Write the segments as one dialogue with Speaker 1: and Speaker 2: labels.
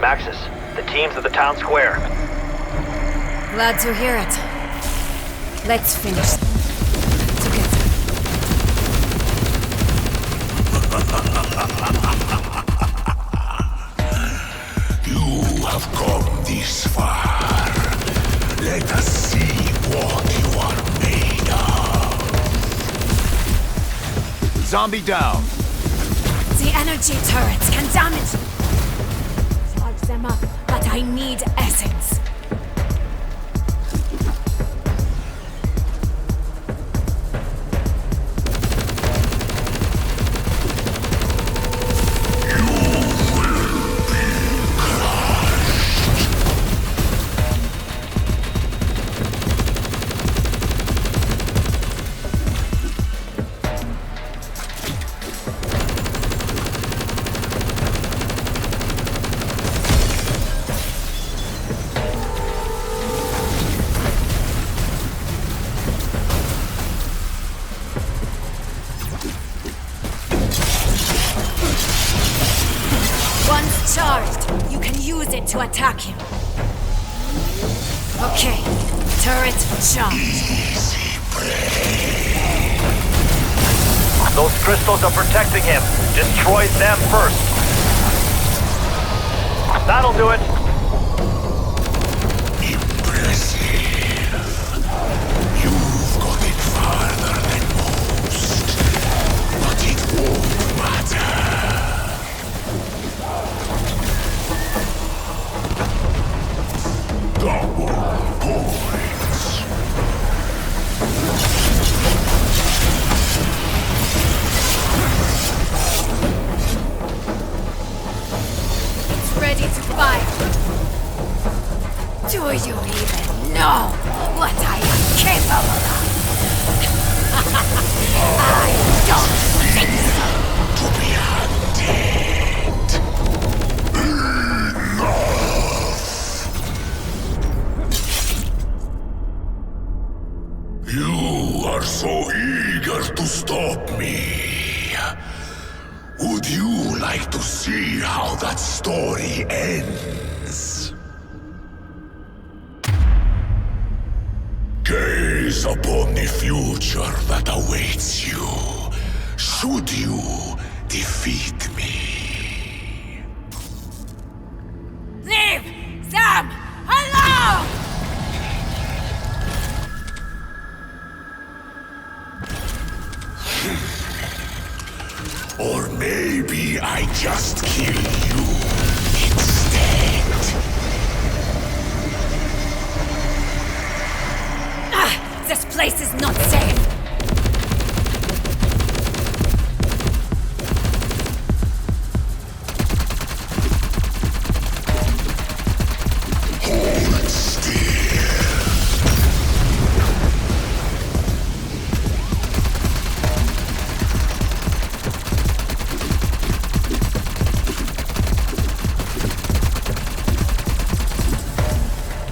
Speaker 1: Maxis, the team's at the town square.
Speaker 2: Glad to hear it. Let's finish together.
Speaker 3: You have come this far. Let us see what you are made of.
Speaker 4: Zombie down.
Speaker 2: The energy turrets can damage. Charge them up, but I need essence. Once charged, you can use it to attack him. Okay, turret charged.
Speaker 1: Those crystals are protecting him. Destroy them first. That'll do it.
Speaker 3: Impressive. You've got it farther than most. But it won't matter. Double points.
Speaker 2: It's ready to fire. Do you even know what I am capable of? I don't think so.
Speaker 3: To be hunted. You are so eager to stop me. Would you like to see how that story ends? Gaze upon the future that awaits you, should you defeat me.
Speaker 2: Leave! Sam! Hello!
Speaker 3: Or maybe I just kill you instead.
Speaker 2: This place is not safe.
Speaker 3: Hold still.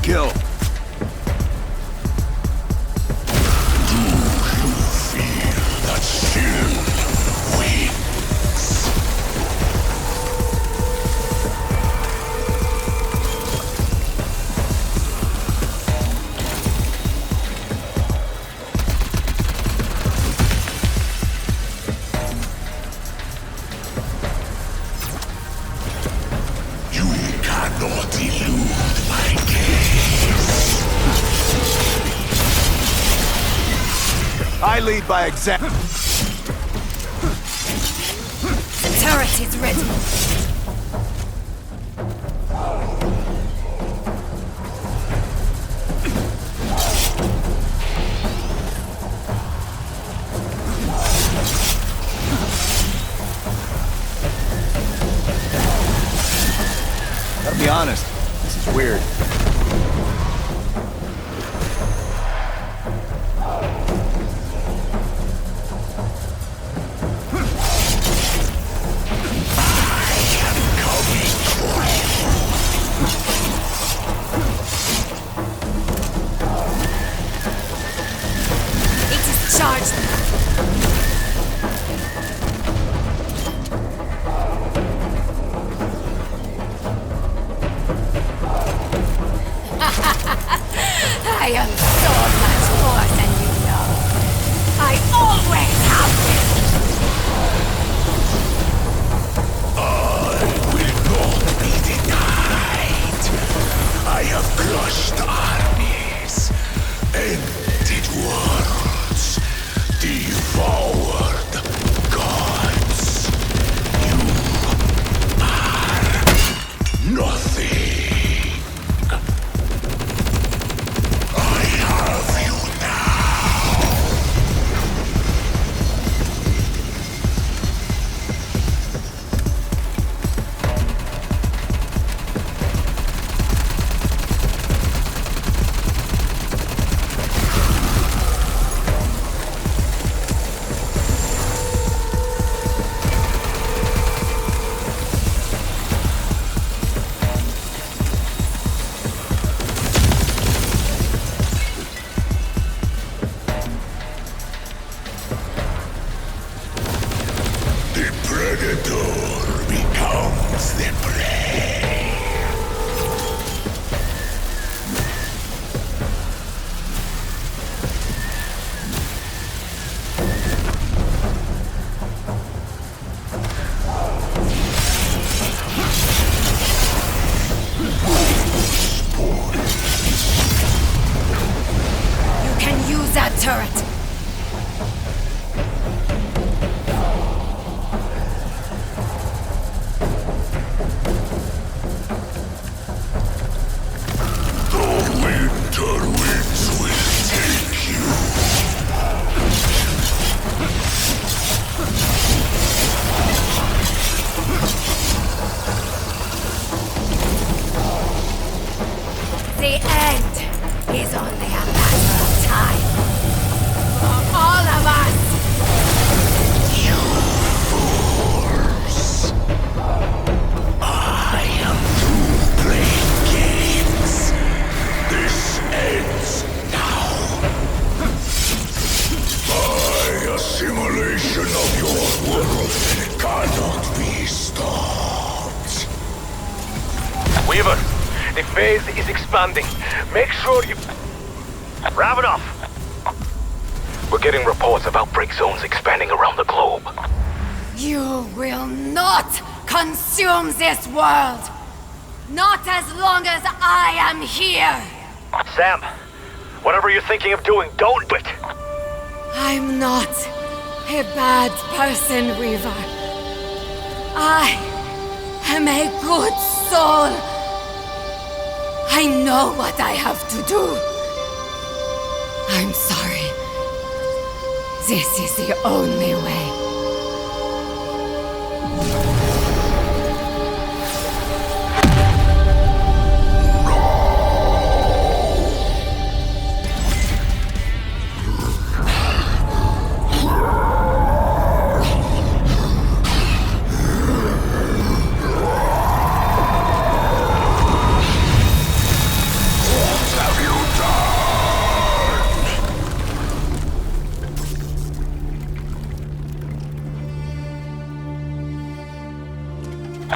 Speaker 4: Kill.
Speaker 3: That still wins. You cannot elude my gaze.
Speaker 4: I lead by example.
Speaker 2: The turret is ready.
Speaker 4: Gotta be honest, this is weird.
Speaker 2: It is charged.
Speaker 3: forward, gods. You are nothing. I have you now. The predator becomes the prey.
Speaker 2: You can use that turret.
Speaker 3: The winter winds will take you.
Speaker 2: The end is only a matter of time. For all of us.
Speaker 3: I am through playing games. This ends now. My assimilation of your world cannot be stopped.
Speaker 1: Weaver, the phase is expanding. Make sure you... Ravenov! We're getting reports of outbreak zones expanding around the globe.
Speaker 2: You will not consume this world. Not as long as I am here.
Speaker 1: Sam, whatever you're thinking of doing, don't do it!
Speaker 2: I'm not a bad person, Reaver. I am a good soul. I know what I have to do. I'm sorry. This is the only way.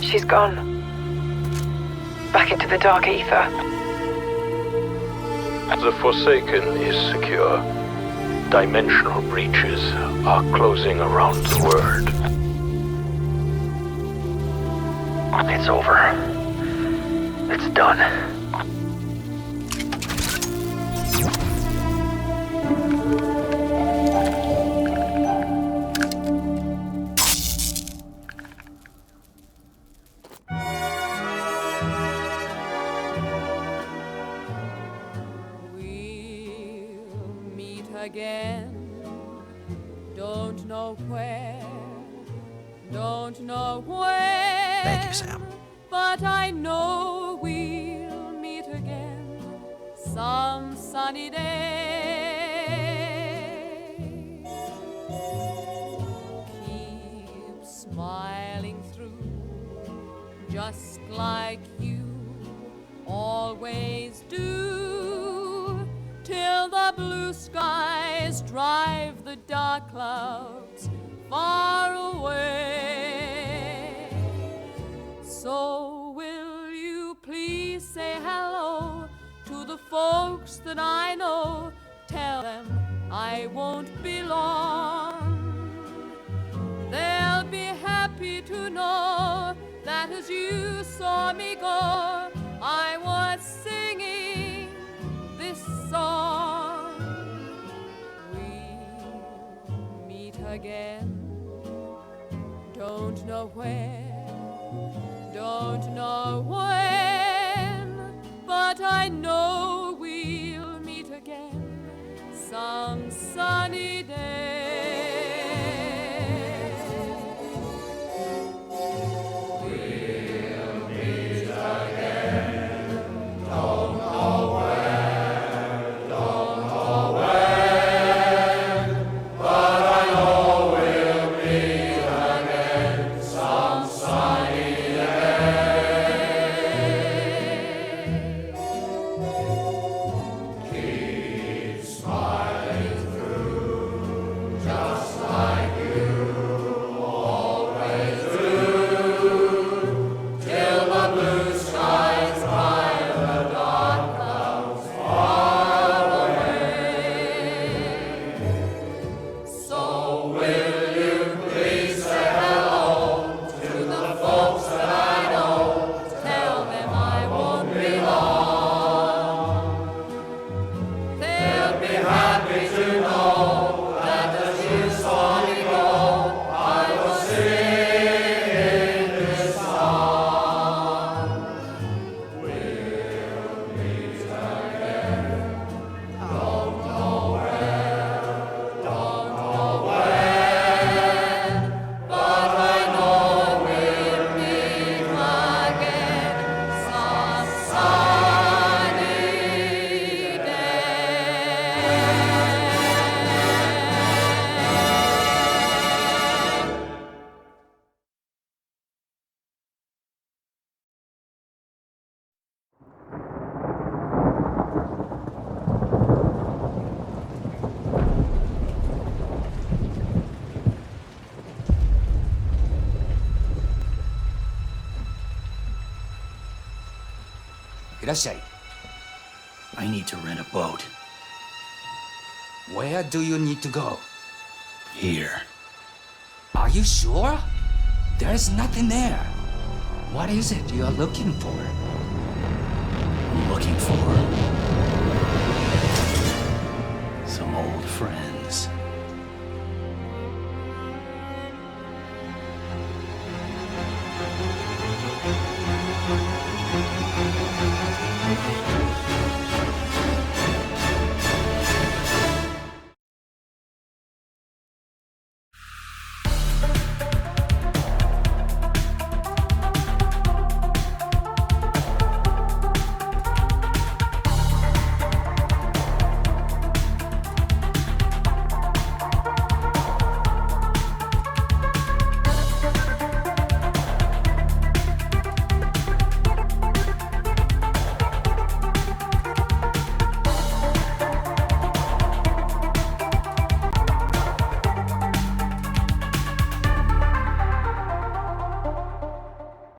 Speaker 5: She's gone. Back into the dark ether.
Speaker 6: The Forsaken is secure. Dimensional breaches are closing around the world.
Speaker 1: It's over. It's done.
Speaker 7: Again, don't know where, don't know when.
Speaker 4: Thank you, Sam.
Speaker 7: But I know we'll meet again some sunny day. Keep smiling through, just like you always do, till the blue skies drive the dark clouds far away. So will you please say hello to the folks that I know? Tell them I won't be long. They'll be happy to know that as you saw me go, I was singing this song. We'll meet again. Don't know where, don't know when, but I know we'll meet again some sunny day.
Speaker 8: I need to rent a boat.
Speaker 9: Where do you need to go?
Speaker 8: Here.
Speaker 9: Are you sure? There's nothing there. What is it you're looking for?
Speaker 8: I'm looking for some old friends.